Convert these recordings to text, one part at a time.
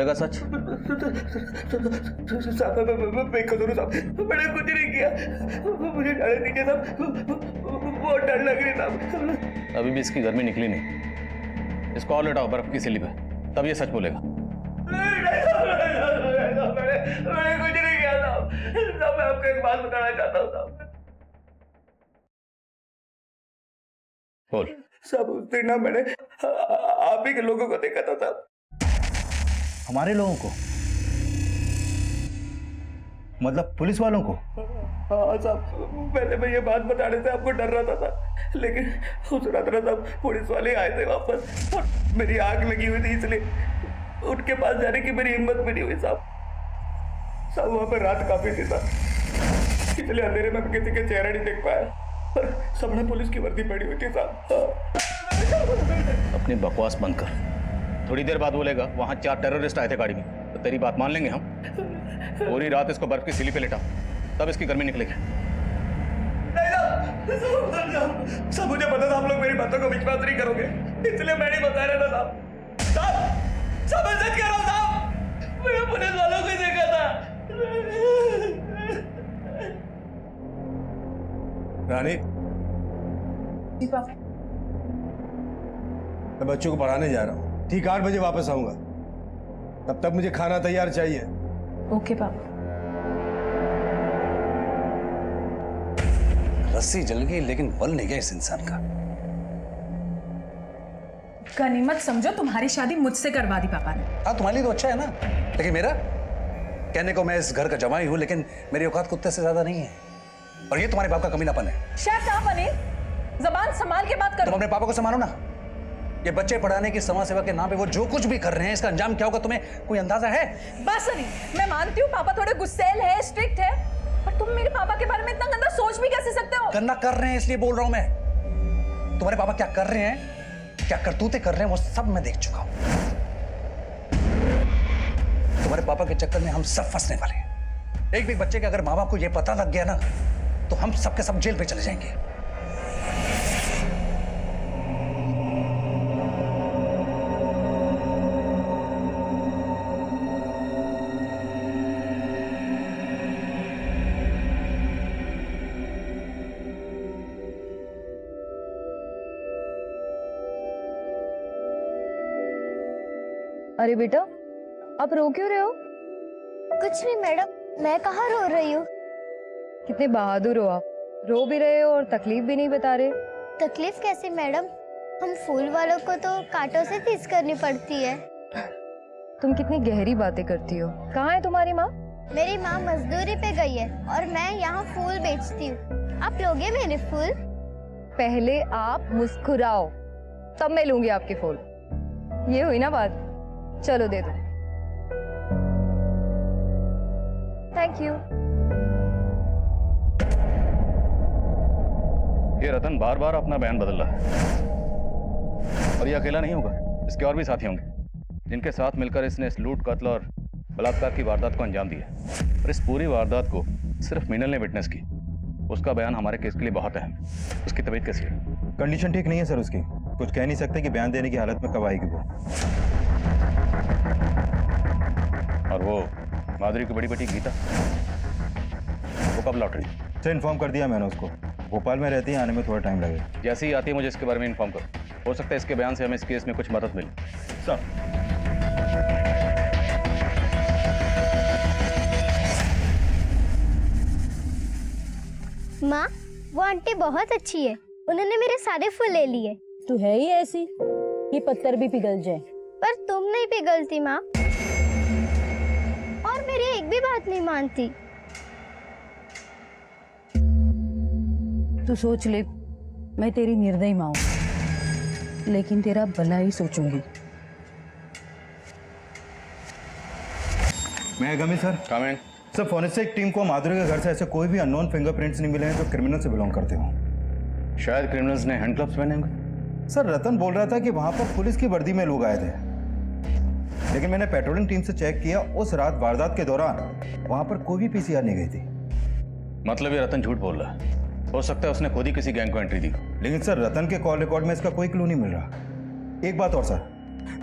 बोलेगा सच? साहब मैं बेकसूर हूं साहब, मैंने कुछ नहीं किया, मुझे जाने दीजिए साहब, बहुत डर लग रही साहब। अभी भी इसकी गर्मी निकली नहीं, इसको और लेटाओ बर्फ की सिल्ली पे, तब ये सच बोलेगा। मैंने कुछ नहीं किया साहब, मैं आपको एक बात बताना चाहता हूँ साहब। बोल। साहब उस दिन ना मैंने आप ही के लोगों को देखा था साहब। हमारे लोगों को? मतलब पुलिस वालों को? हाँ साहब, पहले मैं ये बात बताने से आपको डर रहा था, लेकिन उस रात ना साहब पुलिस वाले आए थे वापस और मेरी आग लगी हुई थी, इसलिए उनके पास जाने की मेरी हिम्मत भी नहीं हुई साहब। साहब वहां पर रात काफी थी साहब, इसलिए अंधेरे में किसी के चेहरा नहीं देख पाया और सबने पुलिस की वर्दी पहनी हुई थी साहब। अपनी बकवास बंद कर, थोड़ी देर बाद बोलेगा वहां 4 टेररिस्ट आए थे गाड़ी में, तो तेरी बात मान लेंगे हम? पूरी रात इसको बर्फ की सिली पे लेटा, तब इसकी गर्मी निकलेगी। सब मुझे पता था आप लोग मेरी बातों को विश्वास नहीं करोगे, इसलिए मैं नहीं बता रहा था साहब। सब मैं सच कह रहा हूं साहब, मैंने पुलिस वालों को देखा था। रानी, मैं बच्चों को पढ़ाने जा रहा हूँ, ठीक 8 बजे वापस आऊंगा, तब तक मुझे खाना तैयार चाहिए। ओके पापा। रस्सी जल गई लेकिन बल नहीं गया इस इंसान का। गनीमत समझो तुम्हारी शादी मुझसे करवा दी पापा ने। हाँ तुम्हारे लिए तो अच्छा है ना, लेकिन मेरा कहने को मैं इस घर का जमाई हूं, लेकिन मेरी औकात कुत्ते से ज्यादा नहीं है, और ये तुम्हारे बाप का कमीनापन है। शट अप अनिल, जबान संभाल के बात करो। तुम अपने पापा को संभालो ना। ये बच्चे पढ़ाने की समाज सेवा के नाम पे वो जो कुछ भी कर रहे हैं, इसका अंजाम क्या होगा तुम्हें कोई अंदाजा है? बस अनिल, मैं मानती हूँ पापा थोड़े गुस्सैल है, स्ट्रिक्ट है, पर तुम मेरे पापा के बारे में इतना गंदा सोच भी कैसे सकते हो? गंदा कर रहे हैं इसलिए बोल रहा हूं मैं। तुम्हारे पापा क्या कर रहे हैं, क्या करतूते कर रहे हैं, वो सब मैं देख चुका हूं। तुम्हारे पापा के चक्कर में हम सब फंसने वाले हैं। एक भी बच्चे के अगर माँ बाप को यह पता लग गया ना, तो हम सबके सब जेल पे चले जाएंगे। अरे बेटा, आप रो क्यों रहे हो? कुछ नहीं मैडम, मैं कहाँ रो रही हूँ। कितने बहादुर हो आप, रो भी रहे हो और तकलीफ भी नहीं बता रहे। तकलीफ कैसी मैडम, हम फूल वालों को तो कांटों से फीस करनी पड़ती है। तुम कितनी गहरी बातें करती हो। कहाँ है तुम्हारी माँ? मेरी माँ मजदूरी पे गई है और मैं यहाँ फूल बेचती हूँ। आप लोगे मेरे फूल? पहले आप मुस्कुराओ, तब मैं लूंगी आपके फूल। ये हुई ना बात, चलो दे दो। Thank you. ये रतन बार बार अपना बयान बदल रहा है, और ये अकेला नहीं होगा, इसके और भी साथी होंगे जिनके साथ मिलकर इसने इस लूट, कत्ल और बलात्कार की वारदात को अंजाम दिया। और इस पूरी वारदात को सिर्फ मीनल ने विटनेस की। उसका बयान हमारे केस के लिए बहुत अहम। उसकी तबीयत कैसी है? कंडीशन ठीक नहीं है सर उसकी, कुछ कह नहीं सकते कि बयान देने की हालत में कब आएगी वो। और वो माधुरी की बड़ी बेटी गीता, वो कब लौट रही? सर इन्फॉर्म कर दिया मैंने उसको, भोपाल में रहती है, आने में थोड़ा टाइम लगेगा। जैसे ही आती है मुझे इसके बारे में इन्फॉर्म करो, हो सकता है इसके बयान से हमें इस केस में कुछ मदद मिले। सर माँ, वो आंटी बहुत अच्छी है, उन्होंने मेरे सारे फूल ले लिए। तू है ही ऐसी कि पत्थर भी पिघल जाए। पर तुम नहीं पिघलती माँ, और मेरी एक भी बात नहीं मानती। तू सोच ले, मैं तेरी निर्दयी माँ हूं, लेकिन तेरा भला ही सोचूंगी। मैं गमी सर। कम इन। सर फॉरेंसिक टीम को माधुरी के घर से ऐसे कोई भी अननोन फिंगरप्रिंट्स नहीं मिले हैं जो क्रिमिनल से बिलोंग करते हों। शायद क्रिमिनल्स ने हैंड ग्लव्स पहने होंगे। सर रतन बोल रहा था कि वहां पर पुलिस की वर्दी में लोग आए थे, लेकिन मैंने पेट्रोलिंग टीम से चेक किया, उस रात वारदात के दौरान वहां पर कोई भी पीसीआर नहीं गई थी। मतलब ये रतन झूठ बोल रहा है। हो सकता है उसने खुद ही किसी गैंग को एंट्री दी। लेकिन सर रतन के कॉल रिकॉर्ड में इसका कोई क्लू नहीं मिल रहा। एक बात और सर,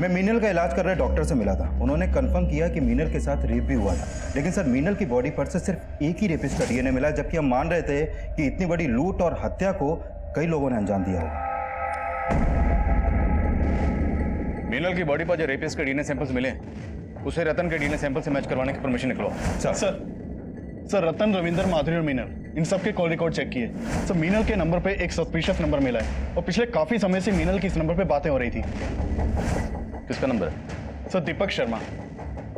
मैं मीनल का इलाज कर रहे डॉक्टर से मिला था। उन्होंने कंफर्म किया कि मीनल के साथ रेप भी हुआ था, लेकिन सर मीनल की बॉडी पर से सिर्फ एक ही रेपिस्ट का डीएनए मिला, जबकि हम मान रहे थे कि इतनी बड़ी लूट और हत्या को कई लोगों ने अंजाम दिया होगा। मीनल की बॉडी पर जो रेपिस्ट के डीएनए सैंपल्स मिले उसे रतन के डीएनए सैंपल से मैच करवाने की परमिशन निकलवाओ। सर रतन, रविंदर, माधुरी और मीनल इन सबके कॉल रिकॉर्ड चेक किए। सर मीनल के नंबर पे एक सस्पिशियस नंबर मिला है और पिछले काफी समय से मीनल की इस नंबर पे बातें हो रही थी। किसका नंबर है? सर दीपक शर्मा,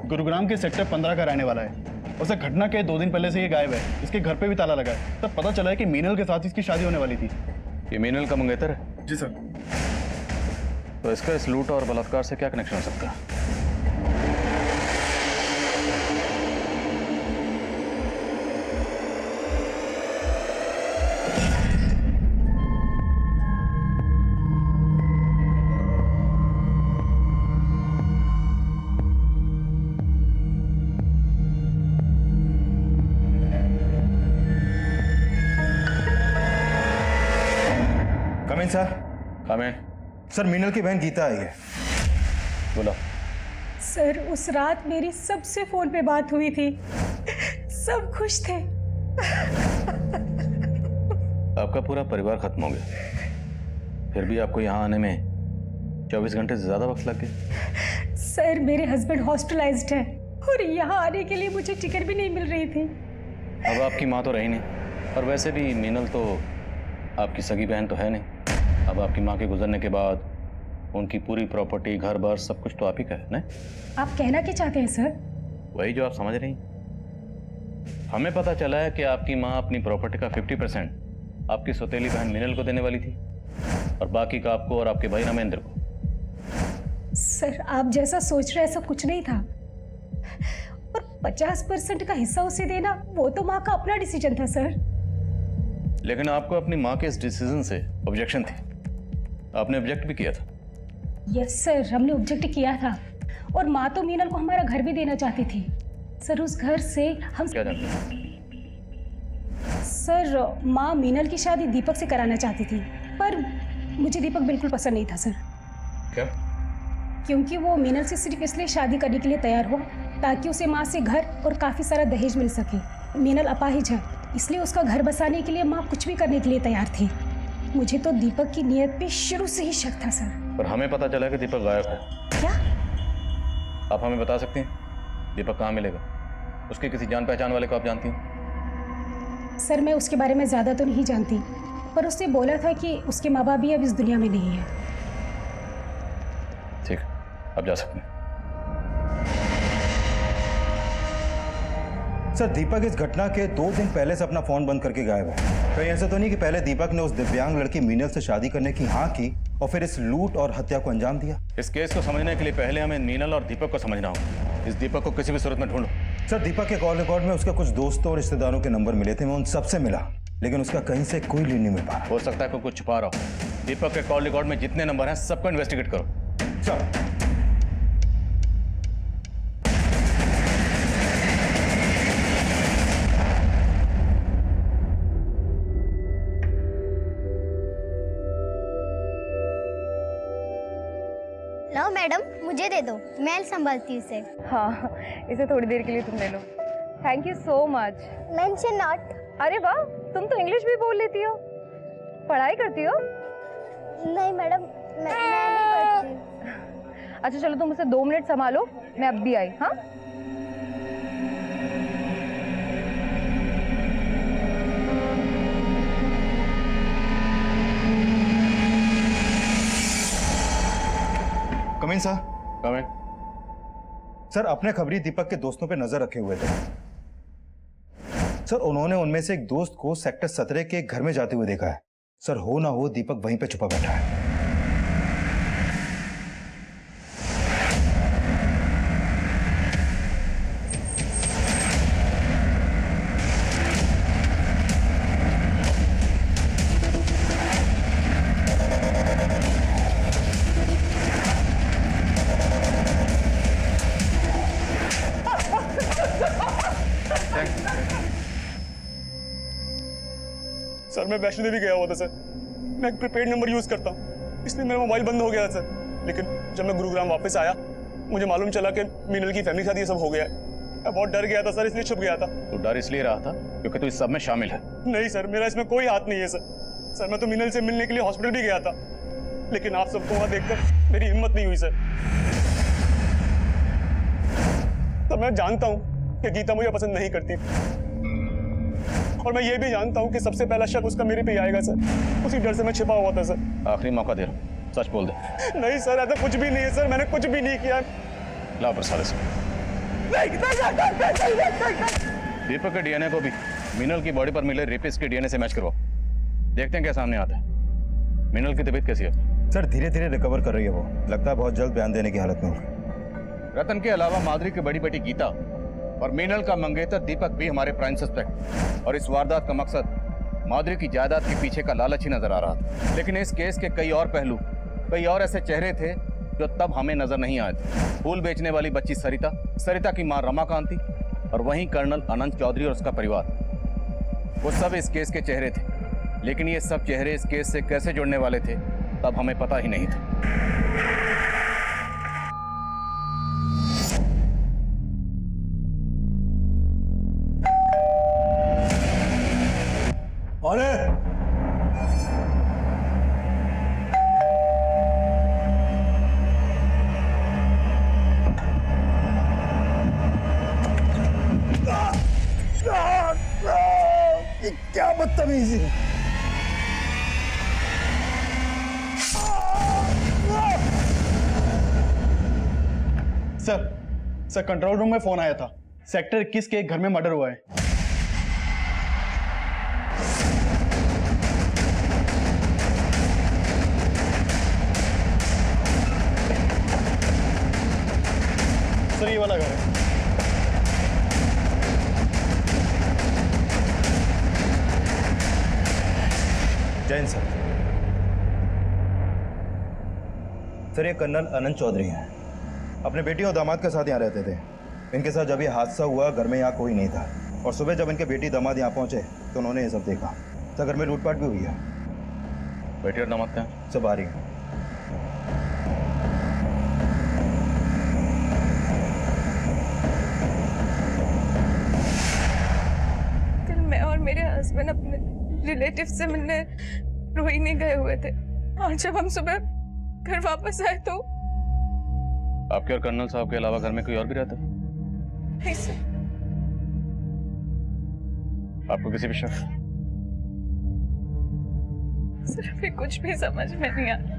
गुरुग्राम के सेक्टर 15 का रहने वाला है और सर घटना के 2 दिन पहले से ये गायब है। इसके घर पे भी ताला लगा है। सर पता चला है कि मीनल के साथ इसकी शादी होने वाली थी। ये मीनल का मंगेतर है? जी सर। तो इसका इस लूट और बलात्कार से क्या कनेक्शन हो सकता है? Come in sir. हमें सर मीनल की बहन गीता आई है। बोला। सर उस रात मेरी सबसे फोन पे बात हुई थी, सब खुश थे। आपका पूरा परिवार खत्म हो गया, फिर भी आपको यहाँ आने में 24 घंटे से ज्यादा वक्त लग गया। सर मेरे हस्बैंड हॉस्पिटलाइज्ड है और यहाँ आने के लिए मुझे टिकट भी नहीं मिल रही थी। अब आपकी माँ तो रही नहीं, और वैसे भी मीनल तो आपकी सगी बहन तो है नहीं। अब आपकी माँ के गुजरने के बाद उनकी पूरी प्रॉपर्टी, घर बार सब कुछ तो आप ही का है ना? आप कहना क्या चाहते हैं सर? वही जो आप समझ रही हैं। हमें पता चला है कि आपकी माँ अपनी प्रॉपर्टी का 50% आपकी सौतेली बहन मीनल को देने वाली थी और बाकी का आपको और आपके भाई रामेंद्र को। सर आप जैसा सोच रहे ऐसा कुछ नहीं था, और 50% का हिस्सा उसे देना वो तो माँ का अपना डिसीजन था सर। लेकिन आपको अपनी माँ के इस डिसीजन से ऑब्जेक्शन थी, आपने ऑब्जेक्ट भी किया था। यस सर, हमने ऑब्जेक्ट किया था, और माँ तो मीनल को हमारा घर भी देना चाहती थी। सर उस घर से हम क्या जानते हैं? सर माँ मीनल की शादी दीपक से कराना चाहती थी, पर मुझे दीपक बिल्कुल पसंद नहीं था सर। क्या? क्योंकि वो मीनल से सिर्फ इसलिए शादी करने के लिए तैयार हुआ ताकि उसे माँ से घर और काफ़ी सारा दहेज मिल सके। मीनल अपाहिज है, इसलिए उसका घर बसाने के लिए माँ कुछ भी करने के लिए तैयार थी। मुझे तो दीपक की नीयत पे शुरू से ही शक था सर। पर हमें पता चला कि दीपक गायब है। क्या? आप हमें बता सकती हैं दीपक कहाँ मिलेगा? उसके किसी जान पहचान वाले को आप जानती हैं? सर मैं उसके बारे में ज़्यादा तो नहीं जानती, पर उसने बोला था कि उसके माँ बाप भी अब इस दुनिया में नहीं है। ठीक, अब जा सकते हैं। सर दीपक इस घटना के 2 दिन पहले से अपना फोन बंद करके गायब है। कहीं ऐसा तो नहीं कि पहले दीपक ने उस दिव्यांग लड़की मीनल से शादी करने की हाँ की और फिर इस लूट और हत्या को अंजाम दिया? इस केस को समझने के लिए पहले हमें मीनल और दीपक को समझना होगा। इस दीपक को किसी भी सूरत में ढूंढो। सर दीपक के कॉल रिकॉर्ड में उसके कुछ दोस्तों और रिश्तेदारों के नंबर मिले थे, मैं उन सबसे मिला, लेकिन उसका कहीं से कोई लीड नहीं मिल पा रहा। हो सकता है कोई कुछ छुपा रहा हो। दीपक के कॉल रिकॉर्ड में जितने नंबर हैं सबको इन्वेस्टिगेट करो। सर लो मैडम, मुझे दे दो, मैं संभालती हूँ इसे। हाँ, इसे थोड़ी देर के लिए तुम ले लो। Thank you so much. Mention not. अरे वाह, तुम तो इंग्लिश भी बोल लेती हो। पढ़ाई करती हो? नहीं मैडम, मैं नहीं पढ़ती। अच्छा चलो, तुम मुझसे 2 मिनट संभालो, मैं अब भी आई। हाँ कमिन सर। कमेंट। सर अपने खबरी दीपक के दोस्तों पे नजर रखे हुए थे सर। उन्होंने उनमें से एक दोस्त को सेक्टर 17 के घर में जाते हुए देखा है सर। हो ना हो दीपक वहीं पे छुपा बैठा है। सर मैं वैष्णो देवी गया हुआ था सर। मैं एक प्रीपेड नंबर यूज करता हूँ, इसलिए मेरा मोबाइल बंद हो गया सर। लेकिन जब मैं गुरुग्राम वापस आया मुझे मालूम चला कि मीनल की फैमिली के साथ ये सब हो गया है। मैं बहुत डर गया था सर, इसलिए छुप गया था। तो डर इसलिए रहा था क्योंकि तू इस सब में शामिल है। नहीं सर, मेरा इसमें कोई हाथ नहीं है सर। सर मैं तो मीनल से मिलने के लिए हॉस्पिटल भी गया था, लेकिन आप सबको वहां देखकर मेरी हिम्मत नहीं हुई सर। तो मैं जानता हूँ कि गीता मुझे पसंद नहीं करती, और मैं ये भी जानता हूँ कि सबसे पहला शक उसका मेरे पे ही आएगा सर। उसी डर से मैं छिपा हुआ था सर। आखिरी मौका दे रहा हूं, सच बोल दे। नहीं सर, ऐसा कुछ भी नहीं है सर, मैंने कुछ भी नहीं किया। ला प्रसाद से। दीपक के डीएनए को भी मीनल की बॉडी पर मिले रेपिस्ट के डीएनए से मैच करवाओ, देखते हैं क्या सामने आता है। मीनल की तबीयत कैसी है? सर धीरे धीरे रिकवर कर रही है वो, लगता है बहुत जल्द बयान देने की हालत में होगी। रतन के अलावा माधुरी की बड़ी बेटी गीता और मीनल का मंगेतर दीपक भी हमारे प्राइम सस्पेक्ट, और इस वारदात का मकसद माधुरी की जायदाद के पीछे का लालच ही नजर आ रहा था। लेकिन इस केस के कई और पहलू, कई और ऐसे चेहरे थे जो तब हमें नजर नहीं आए थे। फूल बेचने वाली बच्ची सरिता, सरिता की मां रमाकांति, और वहीं कर्नल अनंत चौधरी और उसका परिवार, वो सब इस केस के चेहरे थे। लेकिन ये सब चेहरे इस केस से कैसे जुड़ने वाले थे तब हमें पता ही नहीं था। क्या बदतमीजी है। सर कंट्रोल रूम में फोन आया था, सेक्टर 21 के एक घर में मर्डर हुआ है। सर ये वाला घर है। जैन सर ये कर्नल अनंत चौधरी हैं, अपने बेटी और दामाद के साथ यहाँ रहते थे। इनके साथ जब ये हादसा हुआ घर में यहाँ कोई नहीं था, और सुबह जब इनके बेटी दामाद यहाँ पहुँचे तो उन्होंने ये सब देखा। तो घर में लूटपाट भी हुई है। बेटी और दामाद क्या सब आ रही है। कल मैं और मेरे हस्बैंड अपने रिलेटिव से मिलने रोहिणी गए हुए थे, और जब हम सुबह घर वापस आए तो आपके और कर्नल साहब के अलावा घर में कोई और भी रहता? नहीं सर। आपको किसी भी शक? सर अभी कुछ भी समझ में नहीं आ रहा।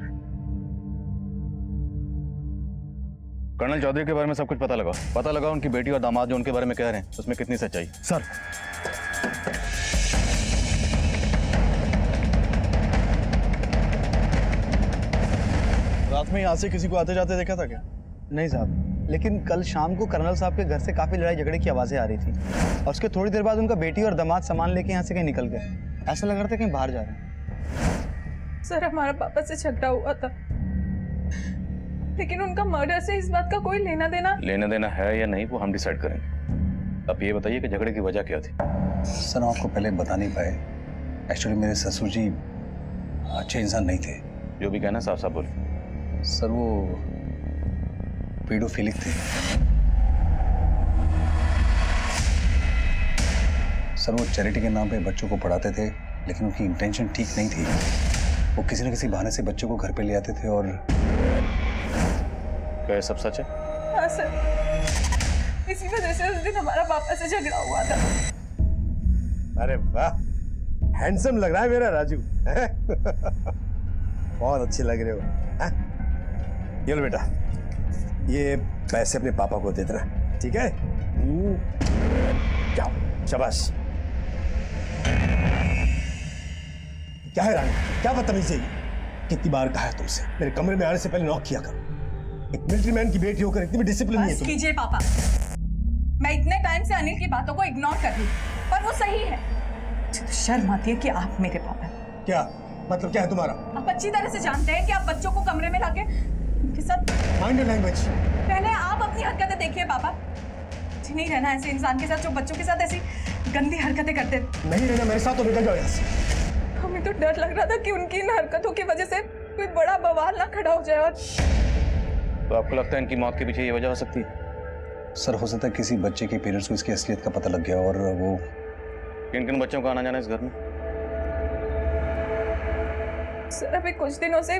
कर्नल चौधरी के बारे में सब कुछ पता लगा उनकी बेटी और दामाद जो उनके बारे में कह रहे हैं उसमें कितनी सच्चाई? सर रात में यहाँ से किसी को आते जाते देखा था क्या? नहीं साहब, लेकिन कल शाम को कर्नल साहब के घर से काफी लड़ाई झगड़े की आवाजें आ रही थी, और उसके थोड़ी देर बाद उनका बेटी और दामाद सामान लेके यहाँ से कहीं निकल गए। ऐसा लग रहा था कहीं बाहर जा रहे हैं। सर हमारा पापा से झगड़ा हुआ था, लेकिन उनका मर्डर से इस बात का कोई लेना देना है या नहीं वो हम डिसाइड करेंगे। अब ये बताइए कि झगड़े की वजह क्या थी? सर हम आपको पहले बता नहीं पाए, एक्चुअली मेरे ससुर जी अच्छे इंसान नहीं थे। जो भी कहना साफ साफ बोलिए। सर वो पीडोफिलिक थे। सर वो चैरिटी के नाम पे बच्चों को पढ़ाते थे, लेकिन उनकी इंटेंशन ठीक नहीं थी। वो किसी न किसी बहाने से बच्चों को घर पे ले आते थे। और क्या ये सब सच है? हाँ सर, इसी वजह से उस दिन हमारा पापा से झगड़ा हुआ था। अरे वाह, हैंडसम लग रहा है मेरा राजू। बहुत अच्छे लग रहे हो। ये लो बेटा, ये पैसे अपने पापा को दे देना, ठीक है? जाओ, शाबाश। क्या है रानी, क्या बदतमीजी है? कितनी बार कहा है तुमसे मेरे कमरे में आने से पहले नॉक किया करो। एक मिलिट्री मैन की बेटी होकर इतनी भी डिसिप्लिन नहीं है तुम। कीजिए पापा, मैं इतने टाइम से अनिल की बातों को इग्नोर कर रही हूँ, पर वो सही है। मुझे तो शर्म आती है कि आप मेरे पापा। क्या मतलब क्या है तुम्हारा? आप अच्छी तरह से जानते हैं कि आप बच्चों को कमरे में लाके उनके साथ माइंड योर लैंग्वेज। पहले आप अपनी हरकतें देखिए पापा। मुझे नहीं रहना ऐसे इंसान के साथ जो बच्चों के साथ ऐसी गंदी हरकतें करते। नहीं रहना मेरे साथ तो निकल जाओ यहाँ से। हमें तो डर लग रहा था कि उनकी इन हरकतों की वजह से कोई बड़ा बवाल ना खड़ा हो जाए और तो आपको लगता है इनकी मौत के पीछे ये वजह हो सकती है? सर हो सकता है किसी बच्चे के पेरेंट्स को इसकी असलियत का पता लग गया और वो किन किन बच्चों का आना जाना इस घर में? सर अभी कुछ दिनों से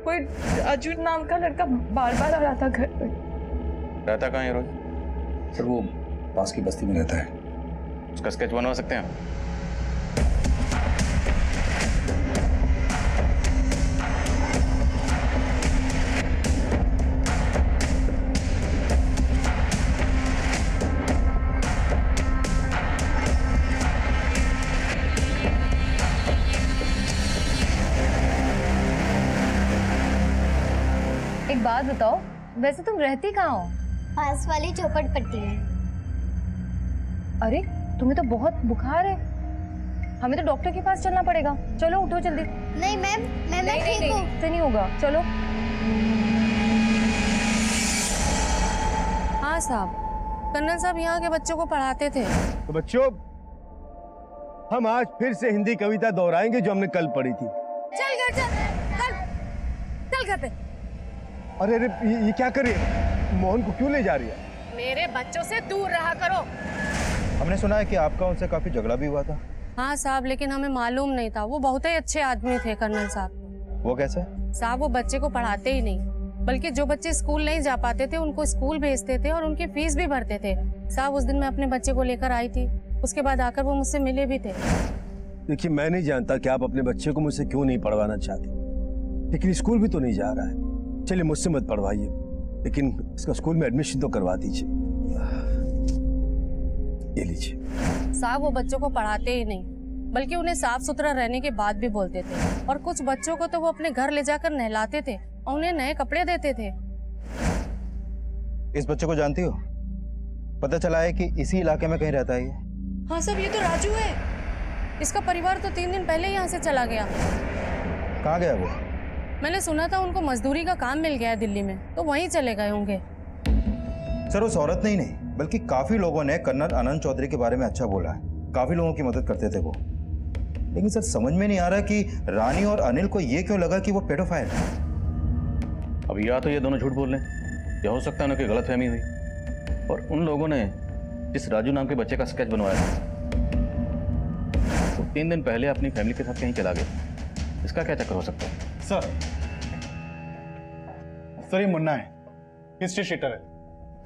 कोई राजू नाम का लड़का बार बार आ रहा था घर पे। रहता कहाँ है रोज? सर वो पास की बस्ती में रहता है। उसका स्केच बनवा सकते हैं? एक बात बताओ, वैसे तुम रहती कहाँ हो? पास वाली झोपड़पट्टी में। अरे तुम्हें तो बहुत बुखार है, हमें तो डॉक्टर के पास चलना पड़ेगा। चलो उठो जल्दी। नहीं मैम, मैं ठीक हूँ। इससे नहीं होगा, चलो। हाँ साहब, कर्नल साहब यहाँ के बच्चों को पढ़ाते थे। तो बच्चों, हम आज फिर से हिंदी कविता दोहराएंगे जो हमने कल पढ़ी थी। चल घर चल घर पे। अरे अरे ये क्या कर रही है? मोहन को क्यों ले जा रही है? मेरे बच्चों से दूर रहा करो। हमने सुना है कि आपका उनसे काफी झगड़ा भी हुआ था। हाँ साहब, लेकिन हमें मालूम नहीं था। वो बहुत ही अच्छे आदमी थे कर्नल साहब। वो कैसे? साहब वो बच्चे को पढ़ाते ही नहीं, बल्कि जो बच्चे स्कूल नहीं जा पाते थे उनको स्कूल भेजते थे और उनकी फीस भी भरते थे। साहब उस दिन मैं अपने बच्चे को लेकर आई थी, उसके बाद आकर वो मुझसे मिले भी थे। देखिए, मैं नहीं जानता कि आप अपने बच्चे को मुझसे क्यों नहीं पढ़वाना चाहते, लेकिन स्कूल भी तो नहीं जा रहा है। चलिए मुझसे मत पढ़वाइए, लेकिन इसका स्कूल में एडमिशन तो करवा दीजिए। ये लीजिए। साहब वो बच्चों को पढ़ाते ही नहीं, बल्कि उन्हें साफ सुथरा रहने की बात भी बोलते थे। और कुछ बच्चों को तो वो अपने घर ले जाकर नहलाते थे और उन्हें नए कपड़े देते थे। इस बच्चे को जानती हो? पता चला है कि इसी इलाके में कहीं रहता है ये। हाँ साहब, ये तो राजू है। इसका परिवार तो 3 दिन पहले यहाँ से चला गया। कहाँ गया वो? मैंने सुना था उनको मजदूरी का काम मिल गया है दिल्ली में, तो वहीं चले गए होंगे। सर उस औरत ने ही नहीं, बल्कि काफी लोगों ने कर्नल आनंद चौधरी के बारे में अच्छा बोला है। काफी लोगों की मदद करते थे वो। लेकिन सर समझ में नहीं आ रहा कि रानी और अनिल को ये क्यों लगा कि वो पेडोफाइल है। अब या तो ये दोनों झूठ बोल रहे हैं, या हो सकता है उनकी गलतफहमी हुई और उन लोगों ने जिस राजू नाम के बच्चे का स्केच बनवाया तो 3 दिन पहले अपनी फैमिली के साथ कहीं चला गया। इसका क्या चक्कर हो सकता है? सर ये मुन्ना है, हिस्ट्री शीटर है।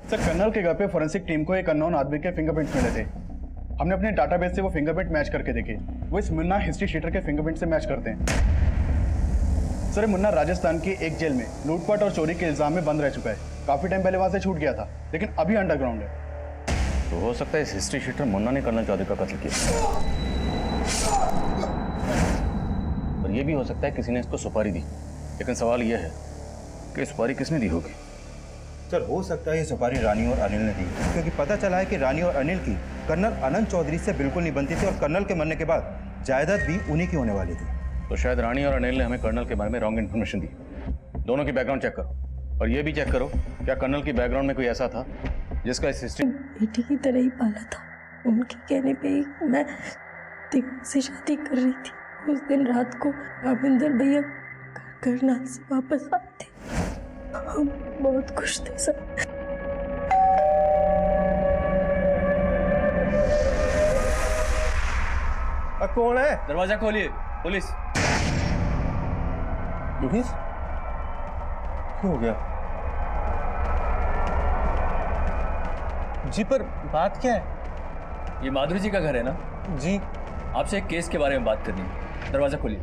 सर कर्नल के घर पे फोरेंसिक टीम को एक अननोन आदमी के फिंगरप्रिंट्स मिले थे। हमने अपने डाटाबेस से वो फिंगरप्रिंट मैच करके देखे, वो इस मुन्ना हिस्ट्री शीटर के फिंगरप्रिंट से मैच करते हैं। सर मुन्ना राजस्थान की एक जेल में लूटपाट और चोरी के इल्जाम में बंद रह चुका है। काफी टाइम पहले वहां से छूट गया था, लेकिन अभी अंडरग्राउंड है। तो हो सकता है इस हिस्ट्री शीटर मुन्ना ने कर्नल चौधरी का कत्ल किया, और ये भी हो सकता है किसी ने इसको सुपारी दी। लेकिन सवाल यह है कि सुपारी किसने दी होगी? सर हो सकता है ये सुपारी रानी और अनिल ने दी, क्योंकि पता चला है कि रानी और अनिल की कर्नल आनंद चौधरी से बिल्कुल नहीं बनती थी और कर्नल के मरने के बाद जायदाद भी उन्हीं की होने वाली थी। तो शायद रानी और अनिल ने हमें कर्नल के बारे में रॉन्ग इन्फॉर्मेशन दी। दोनों की बैकग्राउंड चेक करो और ये भी चेक करो क्या कर्नल की बैकग्राउंड में कोई ऐसा था जिसका इस हिस्ट्री बेटी की तरह ही पाला था। उनके कहने पे ही मैं दिग्विजय से शादी कर रही थी। उस दिन रात को रामेंद्र भैया करनाल से वापस आते, हम बहुत खुश थे सब। कौन है? दरवाजा खोलिए, पुलिस। पुलिस? क्या हो गया? जी पर बात क्या है? ये माधुरी जी का घर है ना? जी। आपसे एक केस के बारे में बात करनी है। दरवाजा खोलिए।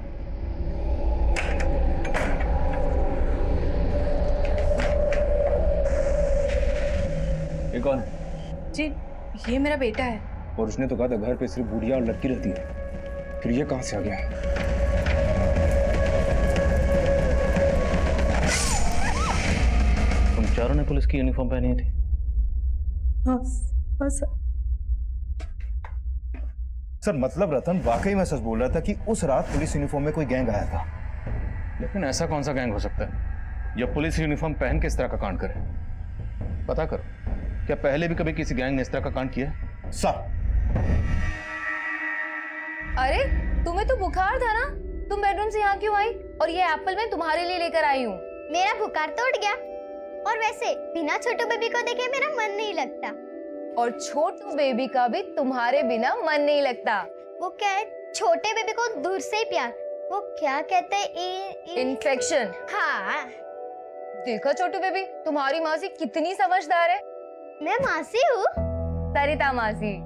ये कौन है? जी ये मेरा बेटा है। और उसने तो कहा था घर पे सिर्फ बुढ़िया और लड़की रहती है, फिर ये कहाँ से आ गया? तुम चारों ने पुलिस की यूनिफॉर्म पहनी थी? हाँ सर। सर मतलब रतन वाकई में सच बोल रहा था कि उस रात पुलिस यूनिफॉर्म में कोई गैंग आया था। लेकिन ऐसा कौन सा गैंग हो सकता है जो पुलिस यूनिफॉर्म पहन के इस तरह का कांड करे? पता करो, क्या पहले भी कभी किसी गैंग ने इस तरह का कांड किया? सर अरे तुम्हें तो बुखार था ना, तुम बेडरूम से यहाँ क्यों आई? और ये एप्पल मैं तुम्हारे लिए लेकर आई हूँ। मेरा बुखार तो उठ गया। और वैसे बिना छोटू बेबी को देखे मेरा मन नहीं लगता। और छोटू बेबी का भी तुम्हारे बिना मन नहीं लगता। वो क्या है, छोटे बेबी को दूर से ही प्यार, वो क्या कहते हैं, इन्फेक्शन। हाँ। देखो छोटू बेबी, तुम्हारी मासी कितनी समझदार है। मैं मासी हूँ? सरिता मासी।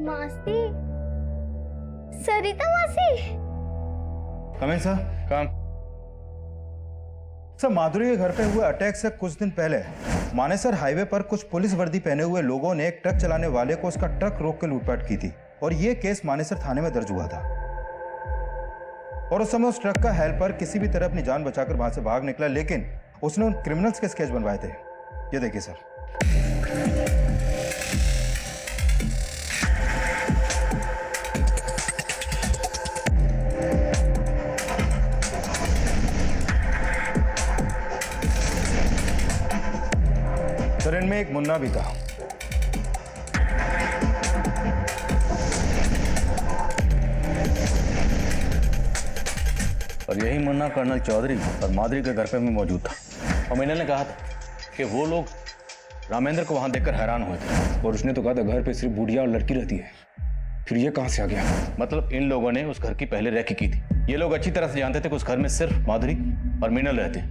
मासी? सरिता मासी? कम सर। काम। सर, माधुरी के घर पे हुए अटैक से कुछ दिन पहले मानेसर हाईवे पर कुछ पुलिस वर्दी पहने हुए लोगों ने एक ट्रक चलाने वाले को उसका ट्रक रोक कर लूटपाट की थी और ये केस मानेसर थाने में दर्ज हुआ था। और उस समय उस ट्रक का हेल्पर किसी भी तरह अपनी जान बचाकर वहां से भाग निकला, लेकिन उसने उन क्रिमिनल्स के स्केच बनवाए थे। ये देखिए सर। सर, इनमें एक मुन्ना भी था। और यही मुन्ना कर्नल चौधरी और माधुरी के घर पे भी मौजूद था। और मीनल ने कहा था कि वो लोग रामेंद्र को वहां देखकर हैरान हुए थे। और उसने तो कहा था घर पे सिर्फ बुढ़िया और लड़की रहती है, फिर ये कहां से आ गया? मतलब इन लोगों ने उस घर की पहले रेकी की थी। ये लोग अच्छी तरह से जानते थे कि उस घर में सिर्फ माधुरी और मीनल रहते,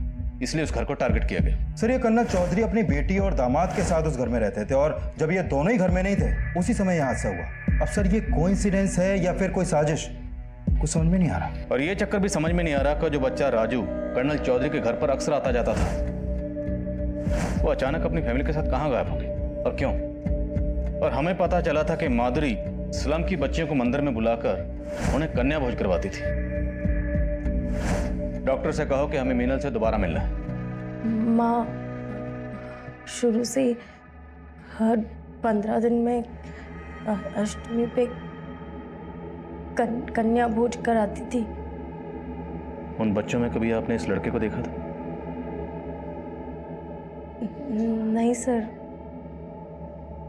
इसलिए उस घर को टारगेट किया गया। सर, ये कर्नल चौधरी अपनी बेटी और दामाद के साथ उस घर में रहते थे और जब ये दोनों ही घर में नहीं थे उसी समय यह हादसा हुआ। अब सर, ये कोइंसिडेंस है या फिर कोई साजिश, कुछ समझ में नहीं आ रहा। और ये चक्कर भी समझ में नहीं आ रहा कि जो बच्चा राजू कर्नल चौधरी के घर पर अक्सर आता जाता था, वो अचानक अपनी फैमिली के साथ कहाँ गायब हो गई और क्यों। और हमें पता चला था कि माधुरी स्लम की बच्चियों को मंदिर में बुलाकर उन्हें कन्या भोज करवाती थी। डॉक्टर से कहो कि हमें मीनल से दोबारा मिलना है। माँ शुरू से हर 15 दिन में अष्टमी पे कन्या भोज कराती थी। उन बच्चों में कभी आपने इस लड़के को देखा था? नहीं सर,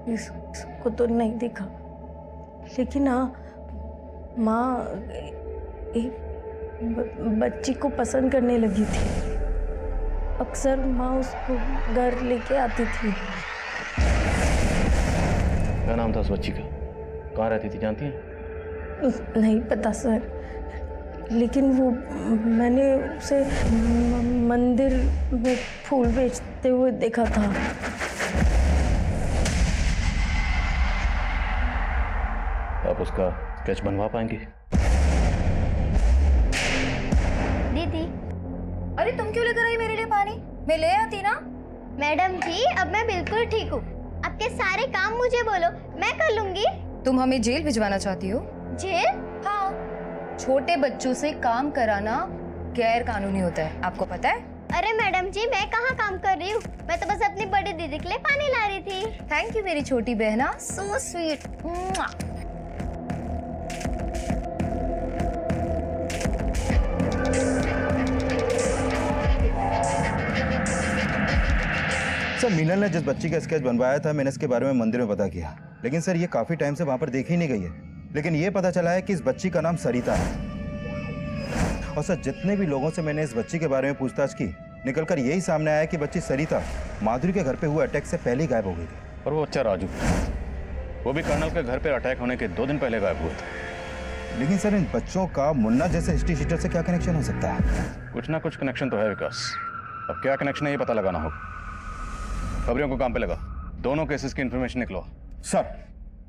इसको तो नहीं देखा, लेकिन हाँ माँ एक बच्ची को पसंद करने लगी थी। अक्सर माँ उसको घर लेके आती थी। क्या नाम था उस बच्ची का? कहाँ रहती थी जानती हैं? नहीं पता सर, लेकिन वो मैंने उसे मंदिर में फूल बेचते हुए देखा था। आप उसका स्केच बनवा पाएंगे? दीदी। अरे तुम क्यों लेकर आई मेरे लिए पानी? मैं ले आती ना। मैडम जी, अब मैं बिल्कुल ठीक हूँ। आपके सारे काम मुझे बोलो, मैं कर लूंगी। तुम हमें जेल भिजवाना चाहती हो? जेल? हाँ, छोटे बच्चों से काम कराना गैर कानूनी होता है, आपको पता है? अरे मैडम जी, मैं कहाँ काम कर रही हूँ, मैं तो बस अपनी बड़ी दीदी के लिए पानी ला रही थी। थैंक यू मेरी छोटी बहना, सो स्वीट। सर, मीनल ने जिस बच्ची का स्केच बनवाया था मैंने इसके बारे में मंदिर में पता किया, लेकिन सर ये काफी टाइम से वहां पर देखी नहीं गई है। लेकिन ये पता चला है कि इस बच्ची का नाम सरिता है। और सर, जितने भी लोगों से मैंने इस बच्ची के बारे में पूछताछ की, निकलकर यही सामने आया कि बच्ची सरिता माधुरी के घर पे हुए अटैक से पहले ही गायब हो गई थी। और वो बच्चा राजू, वो भी कर्नल के घर पे अटैक होने के 2 दिन पहले गायब हुआ था। लेकिन सर, इन बच्चों का मुन्ना जैसे हिस्ट्री शीटर से क्या कनेक्शन हो सकता है? कुछ ना कुछ कनेक्शन तो है विकास। अब क्या कनेक्शन है ये पता लगाना होगा। खबरियों को काम पे लगा, दोनों केसेस की इंफॉर्मेशन निकलो। सर,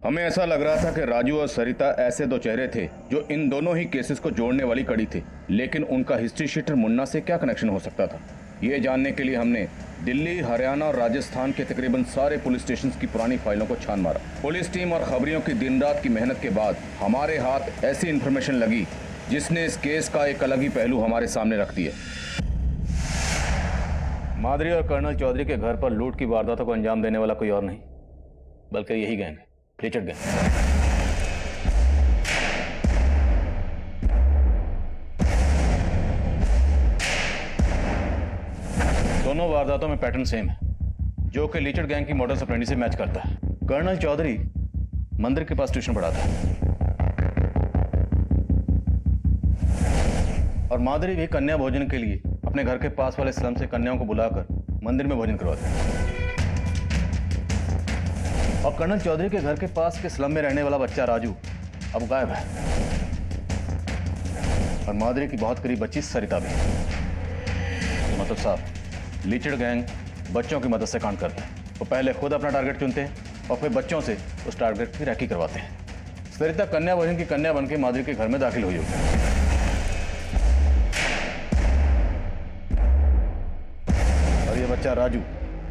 हमें ऐसा लग रहा था कि राजू और सरिता ऐसे दो चेहरे थे जो इन दोनों ही केसेस को जोड़ने वाली कड़ी थे, लेकिन उनका हिस्ट्री शीटर मुन्ना से क्या कनेक्शन हो सकता था, ये जानने के लिए हमने दिल्ली, हरियाणा और राजस्थान के तकरीबन सारे पुलिस स्टेशन की पुरानी फाइलों को छान मारा। पुलिस टीम और खबरियों की दिन रात की मेहनत के बाद हमारे हाथ ऐसी इंफॉर्मेशन लगी जिसने इस केस का एक अलग ही पहलू हमारे सामने रख दिया। माधुरी और कर्नल चौधरी के घर पर लूट की वारदातों को अंजाम देने वाला कोई और नहीं बल्कि यही गैंग है, लिचड़ गैंग। दोनों वारदातों में पैटर्न सेम है, जो कि लिचड़ गैंग की मॉडल ऑपरेंडी से मैच करता है। कर्नल चौधरी मंदिर के पास ट्यूशन पढ़ाता है और माधुरी भी कन्या भोजन के लिए अपने घर के पास वाले स्लम से कन्याओं को बुलाकर मंदिर में भोजन करवाते हैं। और कर्नल चौधरी के घर के पास के स्लम में रहने वाला बच्चा राजू अब गायब है। और माधुरी की बहुत करीब बच्ची सरिता भी। मतलब साहब, लीचड़ गैंग बच्चों की मदद से कांड करते हैं। वो पहले खुद अपना टारगेट चुनते हैं और फिर बच्चों से उस टारगेट की रैकी करवाते हैं। सरिता कन्या भोजन की कन्या बनकर माधुरी के घर में दाखिल हुई होगी। और ये बच्चा राजू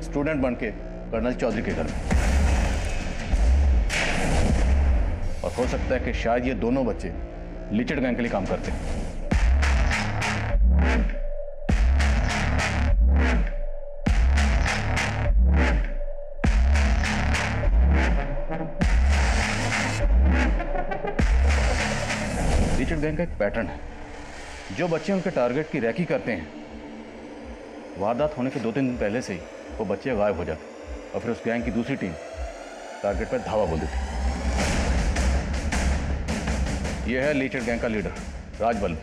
स्टूडेंट बनके कर्नल चौधरी के घर में। और हो सकता है कि शायद ये दोनों बच्चे लीचड़ गैंग के लिए काम करते हैं। लीचड़ गैंग का एक पैटर्न है। जो बच्चे उनके टारगेट की रैकी करते हैं, वारदात होने के 2-3 दिन पहले से ही वो बच्चे गायब हो जाते और फिर उस गैंग की दूसरी टीम टारगेट पर धावा बोल देती। यह है लीचड़ गैंग का लीडर राजवल्लभ।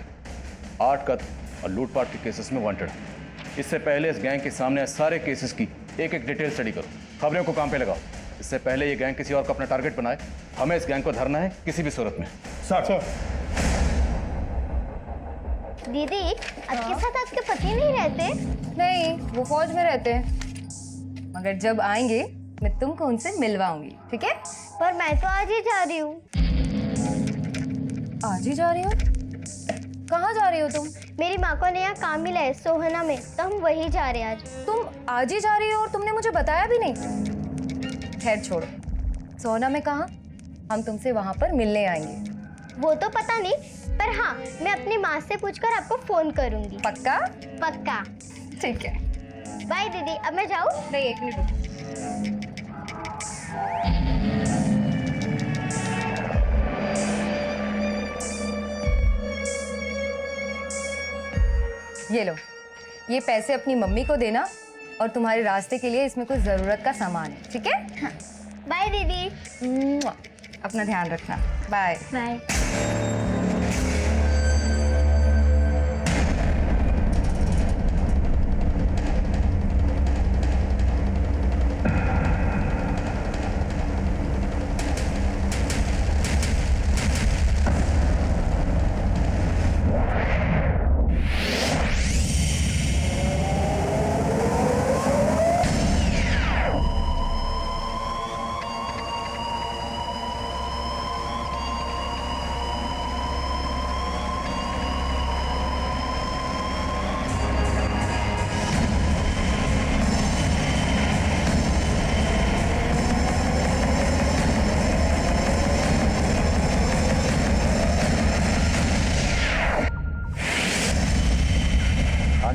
8 कत्ल और लूटपाट के केसेस में वांटेड। इससे पहले इस गैंग के सामने आए सारे केसेस की एक डिटेल स्टडी करो, खबरों को काम पे लगाओ। इससे पहले ये गैंग किसी और को अपना टारगेट बनाए, हमें इस गैंग को धरना है किसी भी सूरत में। सर दीदी, आपके साथ आपके पति नहीं रहते? नहीं, वो फौज में रहते हैं। मगर जब आएंगे मैं तुमको उनसे मिलवाऊंगी, ठीक है? पर मैं तो आज ही जा रही हूँ। आज ही जा रही हो? कहाँ जा रही हो तुम? मेरी माँ को नया काम मिला है सोहना में, तो हम वही जा रहे हैं आज। तुम आज ही जा रही हो और तुमने मुझे बताया भी नहीं? खैर छोड़ो, सोहना में कहाँ? हम तुमसे वहां पर मिलने आएंगे। वो तो पता नहीं, पर हाँ, मैं अपनी माँ से पूछकर आपको फोन करूंगी। पक्का? पक्का। ठीक है। बाय दीदी, अब मैं जाऊँ? नहीं, 1 मिनट। ये लो, ये पैसे अपनी मम्मी को देना और तुम्हारे रास्ते के लिए इसमें कुछ जरूरत का सामान है, ठीक है? बाय दीदी। अपना ध्यान रखना। Bye bye.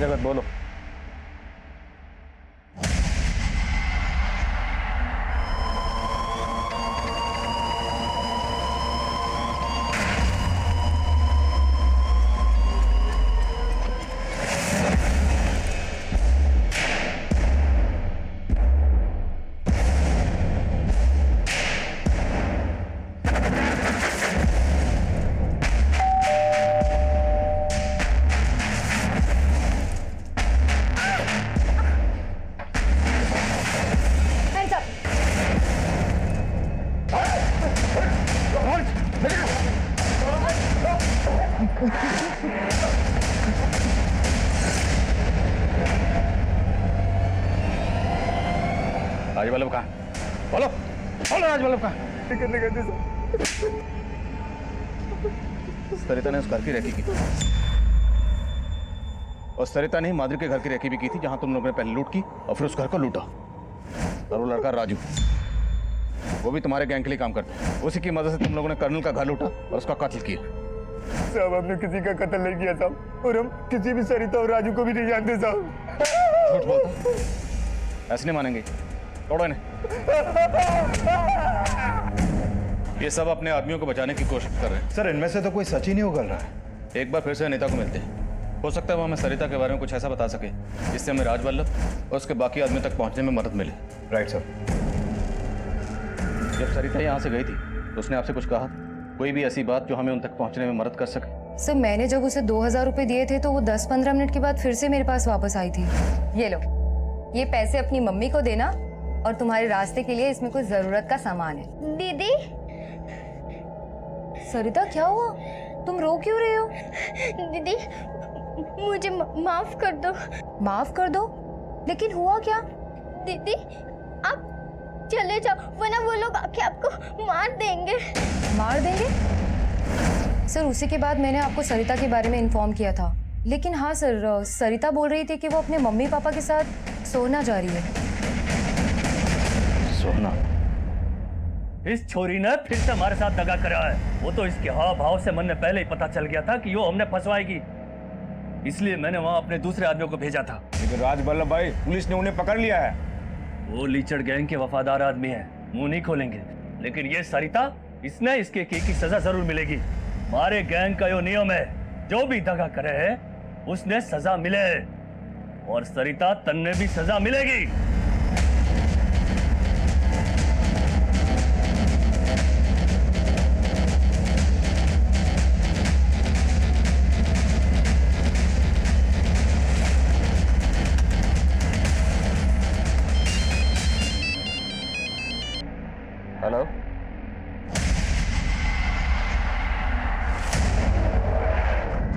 जगत बोलो। राजवल्लभ कहाँ? बोलो बोलो, राजवल्लभ कहाँ? सरिता ने उस घर की रेकी की और सरिता ने माधुरी के घर की रेकी भी की थी जहां तुम लोगों ने पहले लूट की और फिर उस घर को लूटा। और वो लड़का राजू, वो भी तुम्हारे गैंग के लिए काम करता है। उसी की मदद से तुम लोगों ने कर्नल का घर लूटा और उसका कत्ल किया। साहब, हमने किसी का कत्ल नहीं किया साहब, और हम किसी भी सरिता और राजू को भी नहीं जानते साहब। झूठ बोलता, ऐसे नहीं मानेंगे। तोड़ो इन्हें। ये सब अपने आदमियों को बचाने की कोशिश कर रहे हैं। सर, इनमें से तो कोई सच ही नहीं उगल रहा है। एक बार फिर से नेता को मिलते हैं, हो सकता है वो हमें सरिता के बारे में कुछ ऐसा बता सके जिससे हमें राजवल्लभ और उसके बाकी आदमियों तक पहुंचने में मदद मिले। Right sir. जब सरिता यहाँ से गई थी तो उसने आपसे कुछ कहा? कोई भी ऐसी बात जो हमें उन तक पहुंचने में मदद कर सके? सर, मैंने जब उसे 2000 रुपए दिए थे तो वो 10-15 मिनट के बाद फिर से मेरे पास वापस आई थी। ये लो, ये पैसे अपनी मम्मी को देना और तुम्हारे रास्ते के लिए इसमें कुछ जरूरत का सामान है। दीदी। सरिता क्या हुआ? तुम रो क्यों रही हो? दीदी मुझे माफ कर दो। माफ कर दो? लेकिन हुआ क्या? दीदी आप चले जाओ वरना वो लोग आके आपको मार देंगे। मार देंगे? सर उसी के बाद मैंने आपको सरिता के बारे में इन्फॉर्म किया था। लेकिन हाँ सर, सरिता बोल रही थी कि वो अपने मम्मी पापा के साथ सोना जा रही है। सोना? इस छोरी ने फिर से हमारे साथ दगा करा है। वो तो इसके हाव भाव से मन में पहले ही पता चल गया था कि वो हमने फंसवाएगी, इसलिए मैंने वहां अपने दूसरे आदमियों को भेजा था। लेकिन राज वल्लभ भाई, पुलिस ने उन्हें पकड़ लिया है। वो लीचड़ गैंग के वफादार आदमी है, मुंह नहीं खोलेंगे। लेकिन ये सरिता, इसने इसके की सजा जरूर मिलेगी। हमारे गैंग का यो नियम है, जो भी दगा करे है उसने सजा मिले, और सरिता तन्ने भी सजा मिलेगी। हेलो,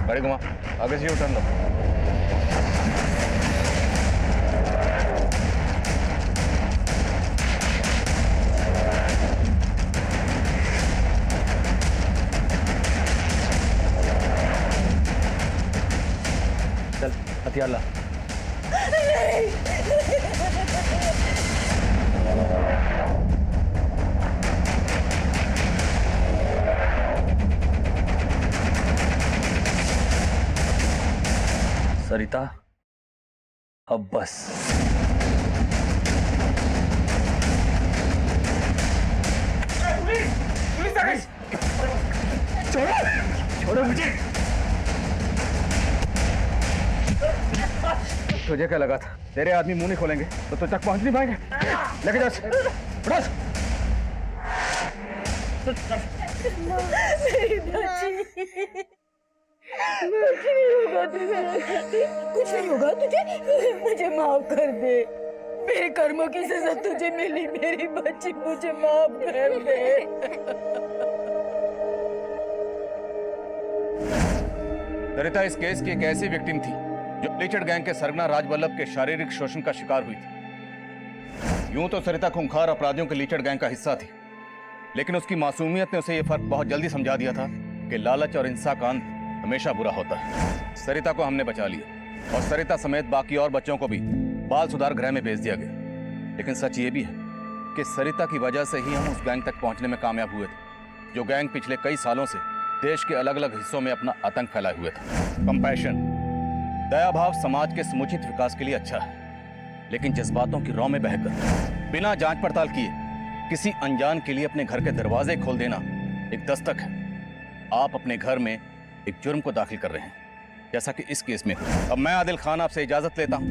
गाड़ी घुमा, आगे से U-turn लो। चल हथियार ला। सरिता अब बस। छोड़ो मुझे। तुझे क्या लगा था तेरे आदमी मुंह नहीं खोलेंगे तो तक पहुंच नहीं पाएंगे? लेके जा, मेरी बच्ची, कुछ नहीं होगा तुझे, कुछ नहीं होगा तुझे। मुझे माफ कर दे, मेरे कर्मों की सजा तुझे मिली मेरी बच्ची, मुझे माफ कर दे। सरिता इस केस की एक ऐसी विक्टिम थी जो लीचड़ गैंग के सरगना राज वल्लभ के शारीरिक शोषण का शिकार हुई थी। यूं तो सरिता खूंखार अपराधियों के लीचड़ गैंग का हिस्सा थी, लेकिन उसकी मासूमियत ने उसे यह फर्क बहुत जल्दी समझा दिया था कि लालच और हिंसा का अंत हमेशा बुरा होता है। सरिता को हमने बचा लिया और सरिता समेत बाकी और बच्चों को भी बाल सुधार गृह में भेज दिया गया। लेकिन सच ये भी है कि सरिता की वजह से ही हम उस गैंग तक पहुंचने में कामयाब हुए थे, जो गैंग पिछले कई सालों से देश के अलग अलग हिस्सों में अपना आतंक फैलाए हुए था। कंपैशन, दया भाव समाज के समुचित विकास के लिए अच्छा है, लेकिन जज्बातों की रौ में बहकर बिना जांच पड़ताल किए किसी अनजान के लिए अपने घर के दरवाजे खोल देना एक दस्तक है। आप अपने घर में एक जुर्म को दाखिल कर रहे हैं, जैसा कि इस केस में। अब मैं आदिल खान आपसे इजाजत लेता हूं।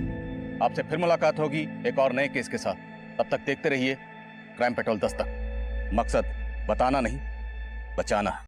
आपसे फिर मुलाकात होगी एक और नए केस के साथ। तब तक देखते रहिए क्राइम पेट्रोल दस्तक। मकसद बताना नहीं, बचाना।